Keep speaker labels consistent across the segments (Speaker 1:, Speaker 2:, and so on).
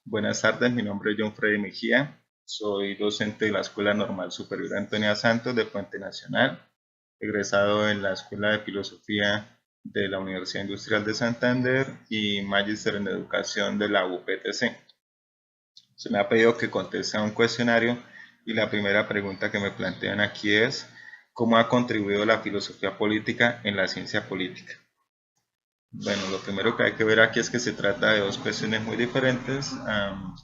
Speaker 1: Buenas tardes, mi nombre es John Freddy Mejía, soy docente de la Escuela Normal Superior Antonia Santos de Puente Nacional, egresado en la Escuela de Filosofía de la Universidad Industrial de Santander y magíster en Educación de la UPTC. Se me ha pedido que conteste a un cuestionario y la primera pregunta que me plantean aquí es ¿cómo ha contribuido la filosofía política en la ciencia política? Bueno, lo primero que hay que ver aquí es que se trata de dos cuestiones muy diferentes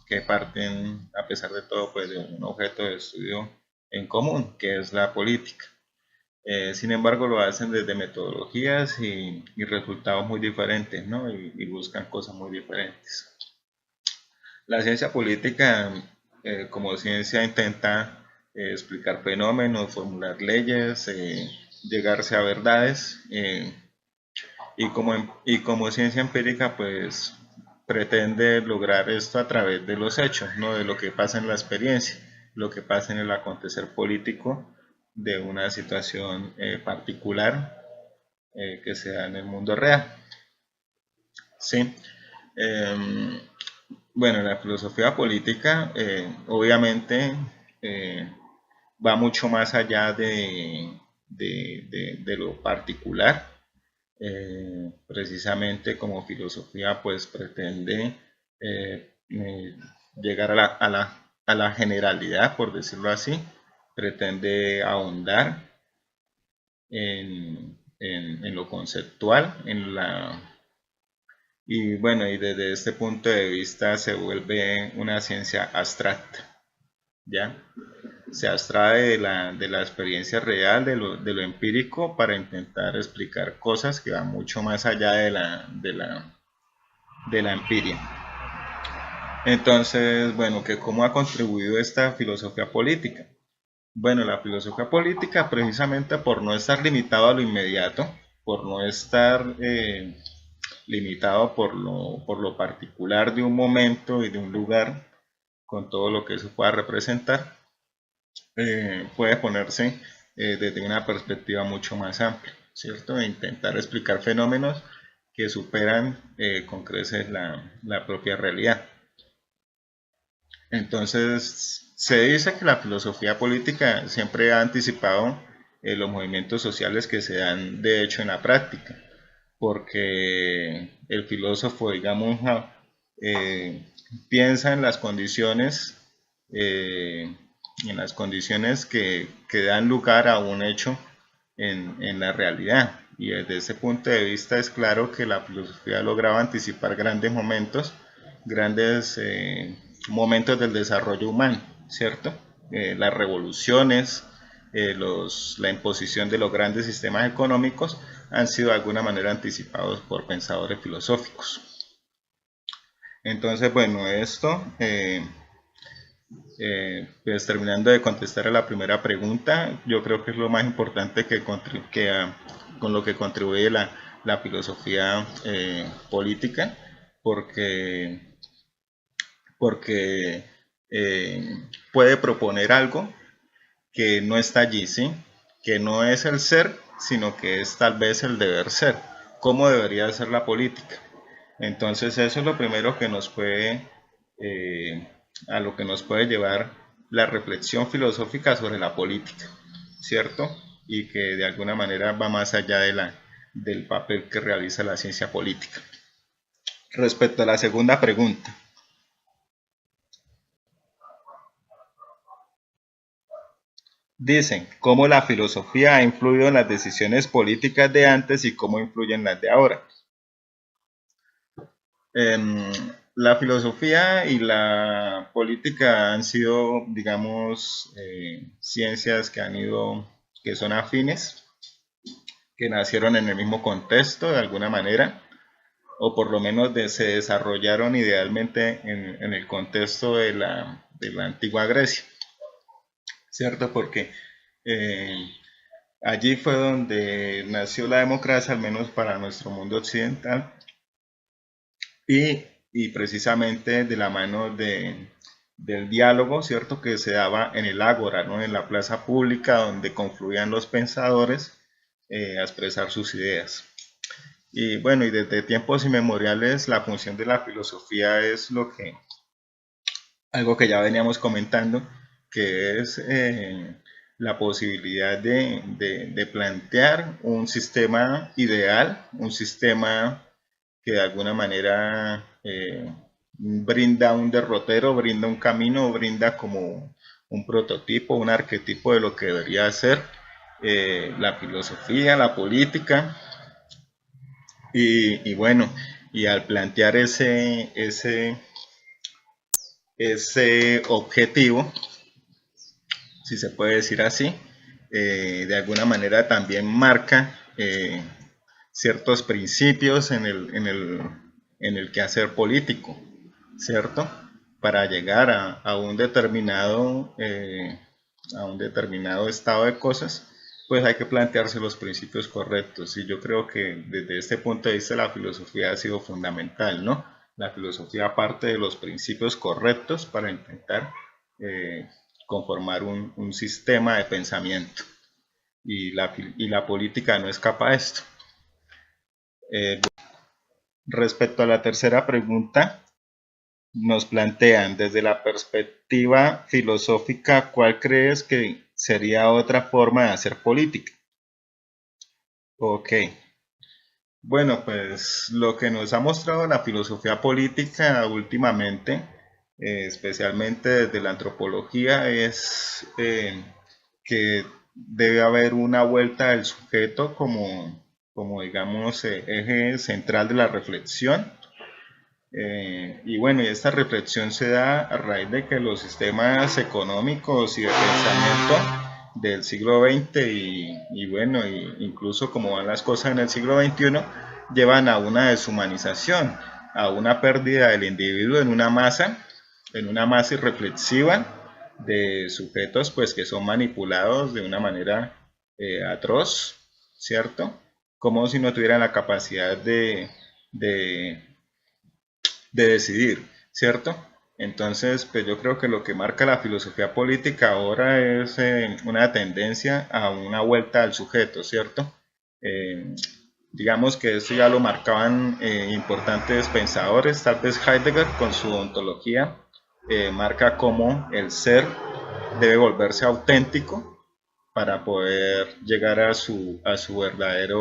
Speaker 1: que parten, a pesar de todo, pues de un objeto de estudio en común, que es la política. Sin embargo, lo hacen desde metodologías y resultados muy diferentes, ¿no? Y buscan cosas muy diferentes. La ciencia política, como ciencia, intenta explicar fenómenos, formular leyes, llegarse a verdades. Y como ciencia empírica, pues pretende lograr esto a través de los hechos, no de lo que pasa en la experiencia, lo que pasa en el acontecer político de una situación particular que se da en el mundo real. Sí. Em, bueno, la filosofía política obviamente eh, va mucho más allá de lo particular. Precisamente como filosofía pues pretende llegar a la generalidad, por decirlo así, pretende ahondar en lo conceptual, y bueno, y desde este punto de vista se vuelve una ciencia abstracta, ¿ya? Se abstrae de la experiencia real, de lo empírico, para intentar explicar cosas que van mucho más allá de la empiria. Entonces, bueno, que ¿cómo ha contribuido esta filosofía política? Bueno, la filosofía política, precisamente por no estar limitado a lo inmediato, por no estar limitado por lo particular de un momento y de un lugar, con todo lo que eso pueda representar, puede ponerse desde una perspectiva mucho más amplia, ¿cierto? E intentar explicar fenómenos que superan con creces la propia realidad. Entonces, se dice que la filosofía política siempre ha anticipado los movimientos sociales que se dan de hecho en la práctica, porque el filósofo, digamos, eh, piensa eh, en las condiciones que dan lugar a un hecho en la realidad. Y desde ese punto de vista es claro que la filosofía lograba anticipar grandes momentos del desarrollo humano, ¿cierto? Las revoluciones, la imposición de los grandes sistemas económicos han sido de alguna manera anticipados por pensadores filosóficos. Entonces, bueno, esto, pues terminando de contestar a la primera pregunta, yo creo que es lo más importante con lo que contribuye la filosofía política, porque, porque puede proponer algo que no está allí, ¿sí? Que no es el ser, sino que es tal vez el deber ser. ¿Cómo debería ser la política? Entonces eso es lo primero que nos puede, a lo que nos puede llevar la reflexión filosófica sobre la política, ¿cierto? Y que de alguna manera va más allá del papel que realiza la ciencia política. Respecto a la segunda pregunta, dicen cómo la filosofía ha influido en las decisiones políticas de antes y cómo influyen las de ahora. La filosofía y la política han sido, digamos, ciencias que son afines, que nacieron en el mismo contexto de alguna manera, o por lo menos se desarrollaron idealmente en el contexto de la antigua Grecia, ¿cierto? Porque eh, allí fue donde nació la democracia, al menos para nuestro mundo occidental, y precisamente de la mano del diálogo, ¿cierto? Que se daba en el ágora, ¿no? En la plaza pública donde confluían los pensadores a expresar sus ideas. Y bueno, y desde tiempos inmemoriales la función de la filosofía es algo que ya veníamos comentando, que es la posibilidad de plantear un sistema ideal, un sistema que de alguna manera brinda un derrotero, brinda un camino, brinda como un prototipo, un arquetipo de lo que debería ser la filosofía, la política, y bueno, y al plantear ese objetivo, si se puede decir así, de alguna manera también marca ciertos principios en el quehacer político, ¿cierto? Para llegar a un determinado estado de cosas, pues hay que plantearse los principios correctos. Y yo creo que desde este punto de vista la filosofía ha sido fundamental, ¿no? La filosofía parte de los principios correctos para intentar eh, conformar un sistema de pensamiento. Y la política no escapa a esto. Eh, Respecto a la tercera pregunta, nos plantean desde la perspectiva filosófica, ¿cuál crees que sería otra forma de hacer política? Ok, bueno, pues lo que nos ha mostrado la filosofía política últimamente, especialmente desde la antropología, es que debe haber una vuelta del sujeto como digamos, eje central de la reflexión. Y bueno, y esta reflexión se da a raíz de que los sistemas económicos y de pensamiento del siglo XX y bueno, incluso como van las cosas en el siglo XXI, llevan a una deshumanización, a una pérdida del individuo en una masa irreflexiva de sujetos pues que son manipulados de una manera atroz, ¿cierto? Como si no tuvieran la capacidad de decidir, ¿cierto? Entonces, pues yo creo que lo que marca la filosofía política ahora es una tendencia a una vuelta al sujeto, ¿cierto? Eh, digamos que esto ya lo marcaban importantes pensadores, tal vez Heidegger con su ontología marca cómo el ser debe volverse auténtico para poder llegar a su verdadera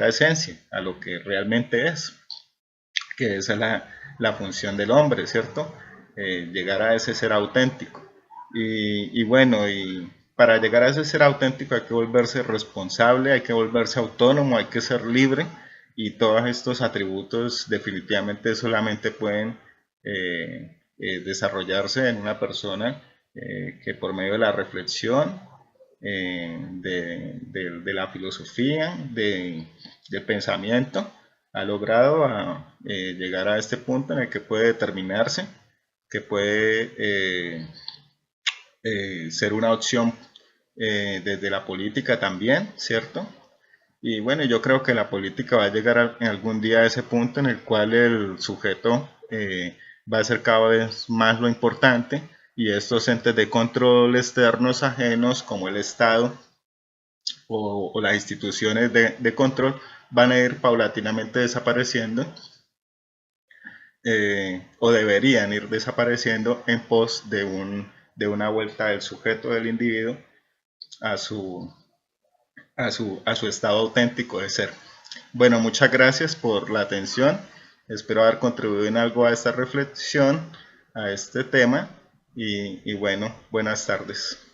Speaker 1: esencia, a lo que realmente es, que esa es la función del hombre, ¿cierto? Llegar a ese ser auténtico. Y bueno, y para llegar a ese ser auténtico hay que volverse responsable, hay que volverse autónomo, hay que ser libre, y todos estos atributos definitivamente solamente pueden desarrollarse en una persona que por medio de la reflexión, de la filosofía, del pensamiento, ha logrado llegar a este punto en el que puede determinarse, que puede ser una opción desde la política también, ¿cierto? Y bueno, yo creo que la política va a llegar en algún día a ese punto en el cual el sujeto va a ser cada vez más lo importante, y estos entes de control externos ajenos como el Estado o las instituciones de control van a ir paulatinamente desapareciendo, o deberían ir desapareciendo en pos de una vuelta del sujeto, del individuo, a a su estado auténtico de ser. Bueno, muchas gracias por la atención. Espero haber contribuido en algo a esta reflexión, a este tema, y bueno, buenas tardes.